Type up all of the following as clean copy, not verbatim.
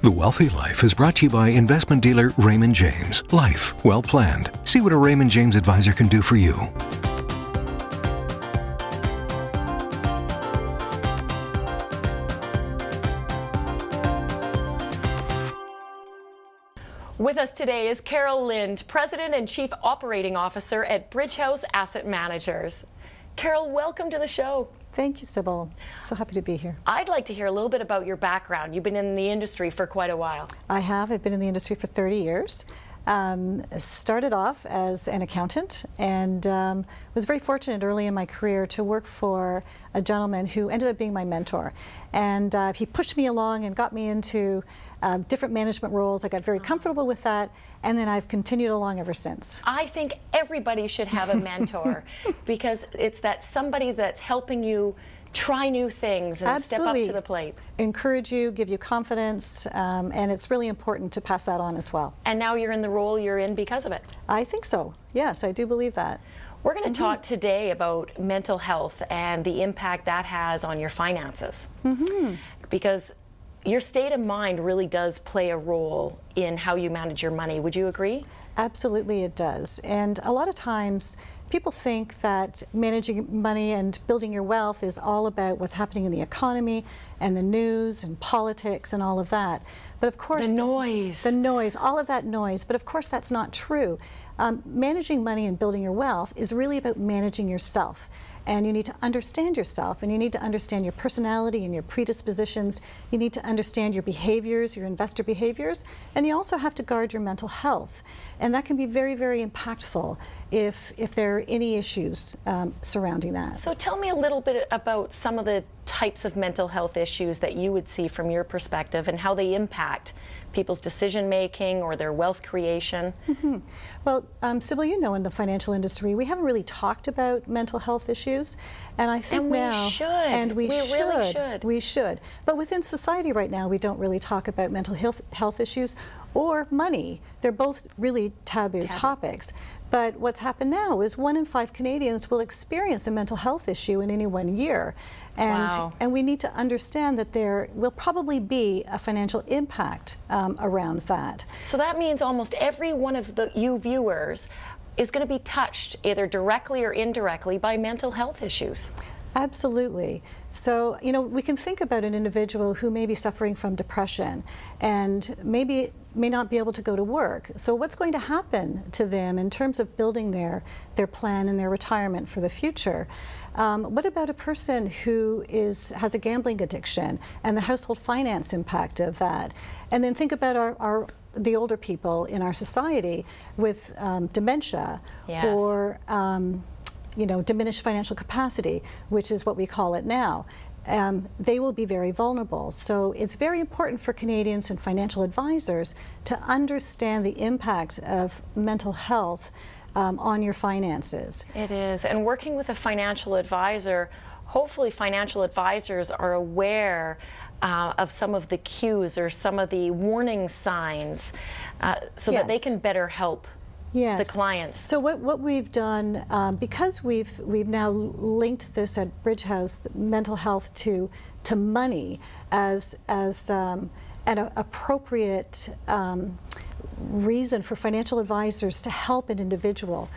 The Wealthy Life is brought to you by investment dealer Raymond James. Life well planned. See what a Raymond James advisor can do for you. With us today is Lynde, President and Chief Operating Officer at Bridgehouse Asset Managers. Carol, welcome to the show. Thank you, Sybil. So happy to be here. I'd like to hear a little bit about your background. You've been in the industry for quite a while. I have. I've been in the industry for 30 years. Started off as an accountant and was very fortunate early in my career to work for a gentleman who ended up being my mentor. And he pushed me along and got me into different management roles. I got very comfortable with that, and then I've continued along ever since. I think everybody should have a mentor because it's that somebody that's helping you try new things and Absolutely. Step up to the plate. Encourage you, give you confidence, and it's really important to pass that on as well. And now you're in the role you're in because of it. I think so. Yes, I do believe that. We're going to talk today about mental health and the impact that has on your finances. Because your state of mind really does play a role in how you manage your money. Would you agree? Absolutely it does. And a lot of times people think that managing money and building your wealth is all about what's happening in the economy and the news and politics and all of that. But of course, the noise. The noise, all of that noise. But of course that's not true. Managing money and building your wealth is really about managing yourself. And you need to understand yourself, and you need to understand your personality and your predispositions. You need to understand your behaviors, your investor behaviors, and you also have to guard your mental health. And that can be very, very impactful if there are any issues surrounding that. So tell me a little bit about some of the types of mental health issues that you would see from your perspective and how they impact people's decision making or their wealth creation. Well, Sybil, you know, in the financial industry, we haven't really talked about mental health issues, and I think now, we really should. We should. But within society right now, we don't really talk about mental health issues or money. They're both really taboo topics. But what's happened now is 1 in 5 Canadians will experience a mental health issue in any one year. And we need to understand that there will probably be a financial impact around that. So that means almost every one of you viewers is going to be touched either directly or indirectly by mental health issues. Absolutely. So, you know, we can think about an individual who may be suffering from depression and may not be able to go to work. So what's going to happen to them in terms of building their plan and their retirement for the future? What about a person who has a gambling addiction and the household finance impact of that? And then think about the older people in our society with dementia or you know, diminished financial capacity, which is what we call it now. They will be very vulnerable. So it's very important for Canadians and financial advisors to understand the impact of mental health on your finances. It is. And working with a financial advisor, hopefully financial advisors are aware of some of the cues or some of the warning signs so that they can better help the clients. So what we've done, because we've now linked this at Bridgehouse, mental health to money as an appropriate reason for financial advisors to help an individual.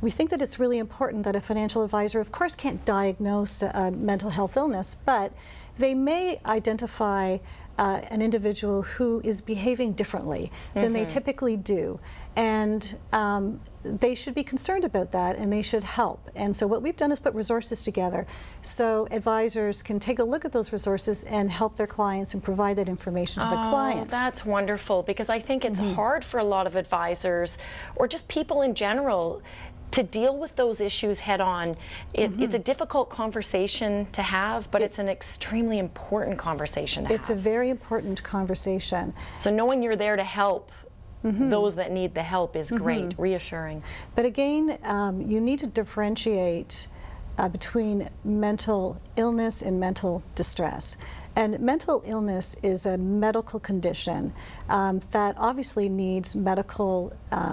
We think that it's really important that a financial advisor, of course, can't diagnose a mental health illness, but they may identify an individual who is behaving differently than they typically do. And they should be concerned about that, and they should help. And so what we've done is put resources together so advisors can take a look at those resources and help their clients and provide that information to the client. That's wonderful, because I think it's hard for a lot of advisors or just people in general to deal with those issues head on. It's a difficult conversation to have, but it's an extremely important conversation to have. It's a very important conversation. So knowing you're there to help those that need the help is great, reassuring. But again, you need to differentiate between mental illness and mental distress. And mental illness is a medical condition that obviously needs medical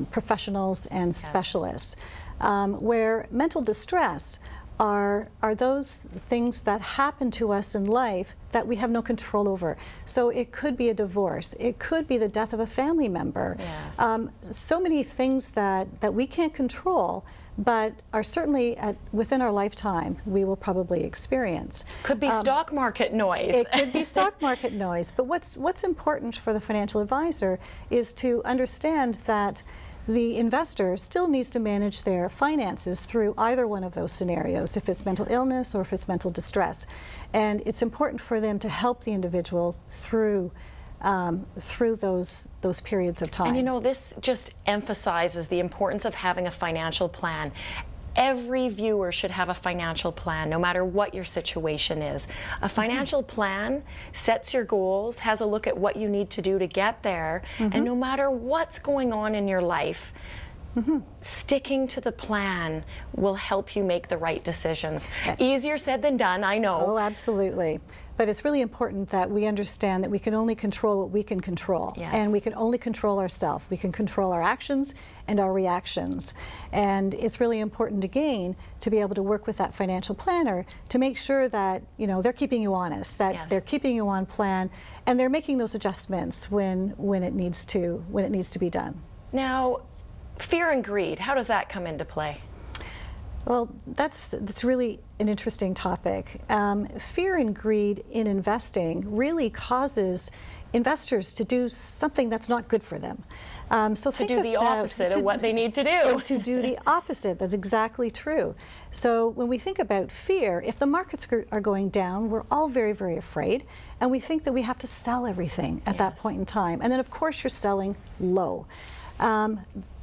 professionals and specialists, where mental distress are those things that happen to us in life that we have no control over. So it could be a divorce, it could be the death of a family member. Yes. So many things that we can't control, but are certainly within our lifetime we will probably experience. Could be stock market noise. It could be stock market noise, but what's important for the financial advisor is to understand that the investor still needs to manage their finances through either one of those scenarios, if it's mental illness or if it's mental distress. And it's important for them to help the individual through those periods of time. And you know, this just emphasizes the importance of having a financial plan. Every viewer should have a financial plan, no matter what your situation is. A financial plan sets your goals, has a look at what you need to do to get there, and no matter what's going on in your life, sticking to the plan will help you make the right decisions. Easier said than done, I know. Oh, absolutely. But it's really important that we understand that we can only control what we can control. Yes. And we can only control ourselves. We can control our actions and our reactions. And it's really important, again, to be able to work with that financial planner to make sure that, you know, they're keeping you honest, that Yes. they're keeping you on plan, and they're making those adjustments when it needs to be done. Now, fear and greed, how does that come into play? Well, that's really an interesting topic. Fear and greed in investing really causes investors to do something that's not good for them. So To do the opposite of what they need to do. To do the opposite, that's exactly true. So when we think about fear, if the markets are going down, we're all very, very afraid, and we think that we have to sell everything at that point in time. And then of course you're selling low.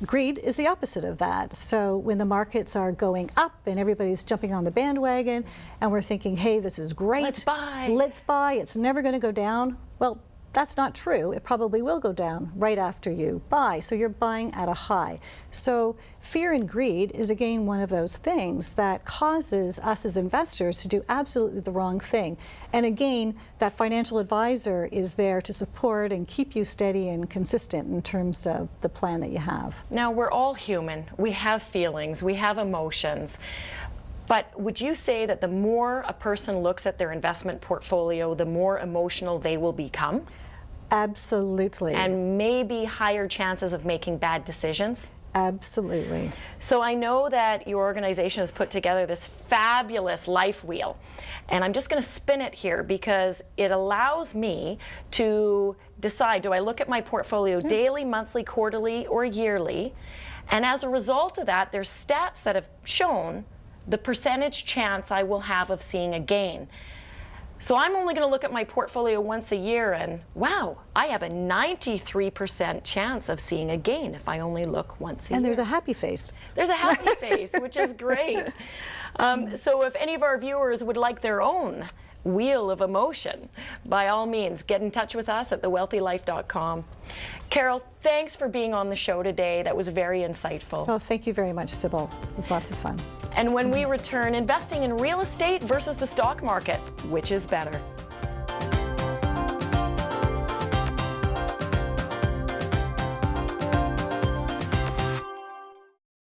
Greed is the opposite of that. So when the markets are going up and everybody's jumping on the bandwagon and we're thinking, hey, this is great. Let's buy. Let's buy. It's never going to go down. Well, that's not true. It probably will go down right after you buy. So you're buying at a high. So fear and greed is again one of those things that causes us as investors to do absolutely the wrong thing. And again, that financial advisor is there to support and keep you steady and consistent in terms of the plan that you have. Now, we're all human. We have feelings, we have emotions. But would you say that the more a person looks at their investment portfolio, the more emotional they will become? Absolutely. And maybe higher chances of making bad decisions? Absolutely. So I know that your organization has put together this fabulous life wheel, and I'm just going to spin it here because it allows me to decide, do I look at my portfolio daily, monthly, quarterly, or yearly? And as a result of that, there's stats that have shown the percentage chance I will have of seeing a gain. So I'm only going to look at my portfolio once a year and, wow, I have a 93% chance of seeing a gain if I only look once a year. And there's a happy face. There's a happy face, which is great. So if any of our viewers would like their own wheel of emotion, by all means, get in touch with us at thewealthylife.com. Carol, thanks for being on the show today. That was very insightful. Oh, thank you very much, Sybil. It was lots of fun. And when we return, investing in real estate versus the stock market, which is better?